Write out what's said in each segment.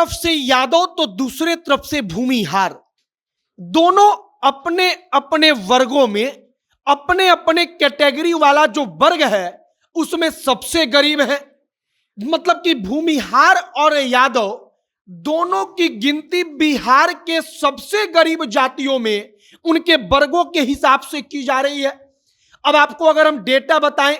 तरफ से यादव तो दूसरे तरफ से भूमिहार, दोनों अपने अपने वर्गों में अपने अपने कैटेगरी वाला जो वर्ग है उसमें सबसे गरीब है। मतलब कि भूमिहार और यादव दोनों की गिनती बिहार के सबसे गरीब जातियों में उनके वर्गों के हिसाब से की जा रही है। अब आपको अगर हम डेटा बताएं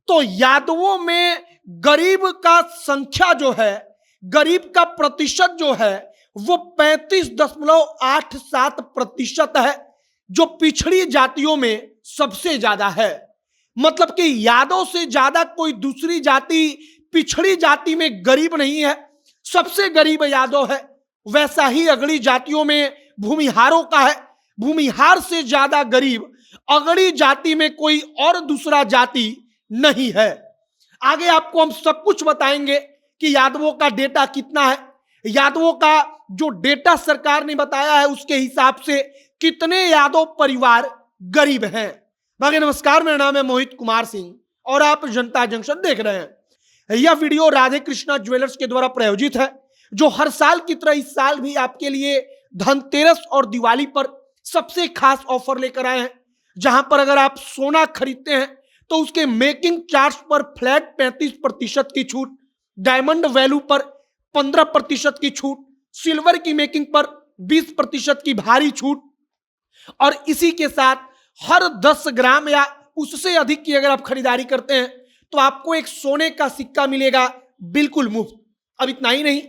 तो यादवों में गरीब का संख्या जो है, गरीब का प्रतिशत जो है वो 35.87% है, जो पिछड़ी जातियों में सबसे ज्यादा है। मतलब कि यादव से ज्यादा कोई दूसरी जाति पिछड़ी जाति में गरीब नहीं है, सबसे गरीब यादव है। वैसा ही अगड़ी जातियों में भूमिहारों का है, भूमिहार से ज्यादा गरीब अगड़ी जाति में कोई और दूसरा जाति नहीं है। आगे आपको हम सब कुछ बताएंगे कि यादवों का डेटा कितना है, यादवों का जो डेटा सरकार ने बताया है उसके हिसाब से कितने यादव परिवार गरीब हैं। बाकी नमस्कार, मेरा नाम है मोहित कुमार सिंह और आप जनता जंक्शन देख रहे हैं। यह वीडियो राधे कृष्णा ज्वेलर्स के द्वारा प्रायोजित है, जो हर साल की तरह इस साल भी आपके लिए धनतेरस और दिवाली पर सबसे खास ऑफर लेकर आए हैं, जहां पर अगर आप सोना खरीदते हैं तो उसके मेकिंग चार्ज पर फ्लैट 35% की छूट, डायमंड वैल्यू पर 15% की छूट, सिल्वर की मेकिंग पर 20% की भारी छूट, और इसी के साथ हर 10 ग्राम या उससे अधिक की अगर आप खरीदारी करते हैं तो आपको एक सोने का सिक्का मिलेगा बिल्कुल मुफ्त। अब इतना ही नहीं,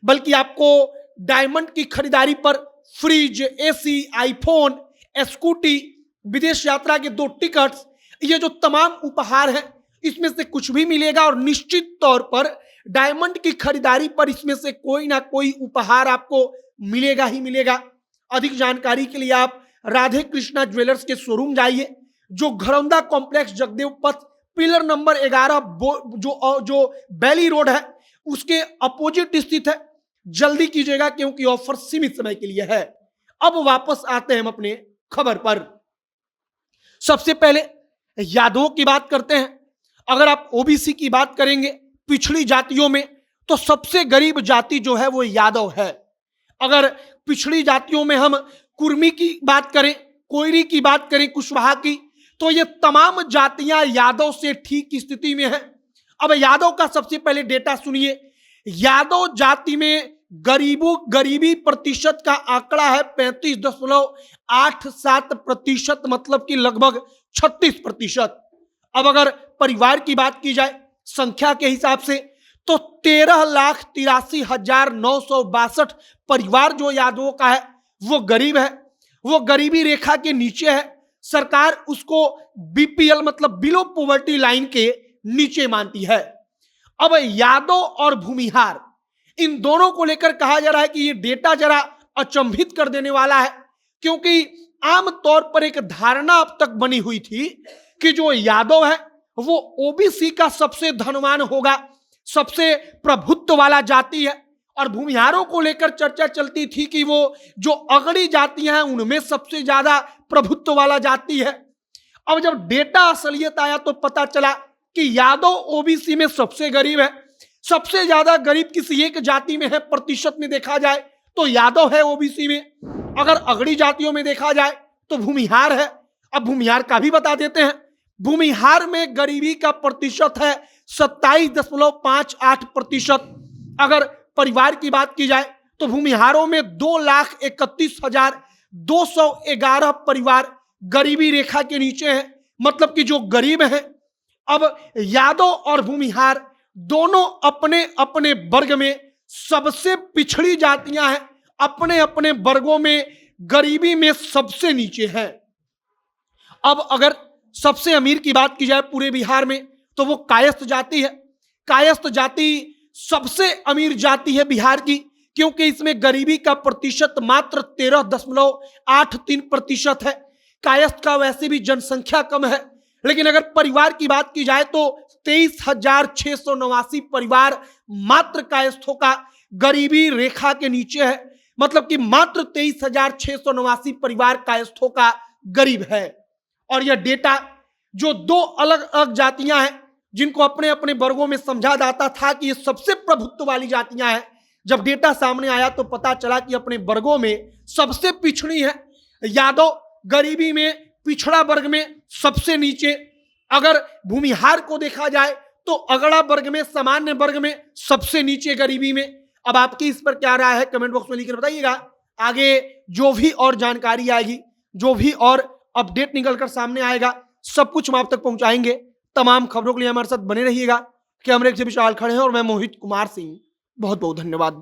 बल्कि आपको डायमंड की खरीदारी पर फ्रिज, एसी, आईफोन, स्कूटी, विदेश यात्रा के 2 टिकट्स, ये जो तमाम उपहार हैं इसमें से कुछ भी मिलेगा। और निश्चित तौर पर डायमंड की खरीदारी पर इसमें से कोई ना कोई उपहार आपको मिलेगा ही मिलेगा। अधिक जानकारी के लिए आप राधे कृष्णा ज्वेलर्स के शोरूम जाइए, जो घरौंदा कॉम्प्लेक्स, जगदेव पथ, पिलर नंबर 11 जो बैली रोड है उसके अपोजिट स्थित है। जल्दी कीजिएगा क्योंकि ऑफर सीमित समय के लिए है। अब वापस आते हैं हम अपने खबर पर। सबसे पहले यादवों की बात करते हैं। अगर आप ओबीसी की बात करेंगे पिछड़ी जातियों में, तो सबसे गरीब जाति जो है वो यादव है। अगर पिछड़ी जातियों में हम कुर्मी की बात करें, कोयरी की बात करें, कुशवाहा की, तो ये तमाम जातियां यादव से ठीक स्थिति में हैं। अब यादव का सबसे पहले डेटा सुनिए। यादव जाति में गरीबी प्रतिशत का आंकड़ा है 35.87%, मतलब कि लगभग 36%। अब अगर परिवार की बात की जाए संख्या के हिसाब से, तो 13,83,962 परिवार जो यादवों का है वो गरीब है, वो गरीबी रेखा के नीचे है। सरकार उसको बीपीएल मतलब बिलो पॉवर्टी लाइन के नीचे मानती है। अब यादव और भूमिहार, इन दोनों को लेकर कहा जा रहा है कि ये डेटा जरा अचंभित कर देने वाला है, क्योंकि आमतौर पर एक धारणा अब तक बनी हुई थी कि जो यादव है वो ओबीसी का सबसे धनवान होगा, सबसे प्रभुत्व वाला जाति है, और भूमिहारों को लेकर चर्चा चलती थी कि वो जो अगड़ी जातियां हैं उनमें सबसे ज्यादा प्रभुत्व वाला जाति है। अब जब डेटा असलियत आया तो पता चला कि यादव ओबीसी में सबसे गरीब है। सबसे ज्यादा गरीब किसी एक जाति में है, प्रतिशत में देखा जाए तो यादव है ओबीसी में। अगर अगड़ी जातियों में देखा जाए तो भूमिहार है। अब भूमिहार का भी बता देते हैं। भूमिहार में गरीबी का प्रतिशत है 27.58%। अगर परिवार की बात की जाए तो भूमिहारों में 2,31,211 परिवार गरीबी रेखा के नीचे हैं, मतलब कि जो गरीब हैं। अब यादव और भूमिहार दोनों अपने अपने वर्ग में सबसे पिछड़ी जातियां हैं, अपने अपने वर्गों में गरीबी में सबसे नीचे हैं। अब अगर सबसे अमीर की बात की जाए पूरे बिहार में तो वो कायस्थ जाति है। कायस्थ जाति सबसे अमीर जाति है बिहार की, क्योंकि इसमें गरीबी का प्रतिशत मात्र 13.83% है। कायस्थ का वैसे भी जनसंख्या कम है, लेकिन अगर परिवार की बात की जाए तो 23,689 परिवार मात्र कायस्थों का गरीबी रेखा के नीचे है, मतलब कि मात्र 23,689 परिवार कायस्थों का गरीब है। और यह डेटा जो 2 अलग अलग जातियां हैं जिनको अपने अपने वर्गों में समझा जाता था कि ये सबसे प्रभुत्व वाली जातियां हैं, जब डेटा सामने आया तो पता चला कि अपने वर्गों में सबसे पिछड़ी है यादव, गरीबी में पिछड़ा वर्ग में सबसे नीचे। अगर भूमिहार को देखा जाए तो अगड़ा वर्ग में, सामान्य वर्ग में सबसे नीचे गरीबी में। अब आपकी इस पर क्या राय है कमेंट बॉक्स में लिखकर बताइएगा। आगे जो भी और जानकारी आएगी, जो भी और अपडेट निकलकर सामने आएगा, सब कुछ हम आप तक पहुंचाएंगे। तमाम खबरों के लिए हमारे साथ बने रहिएगा। कैमरे के पीछे विशाल खड़े हैं और मैं मोहित कुमार सिंह। बहुत बहुत धन्यवाद।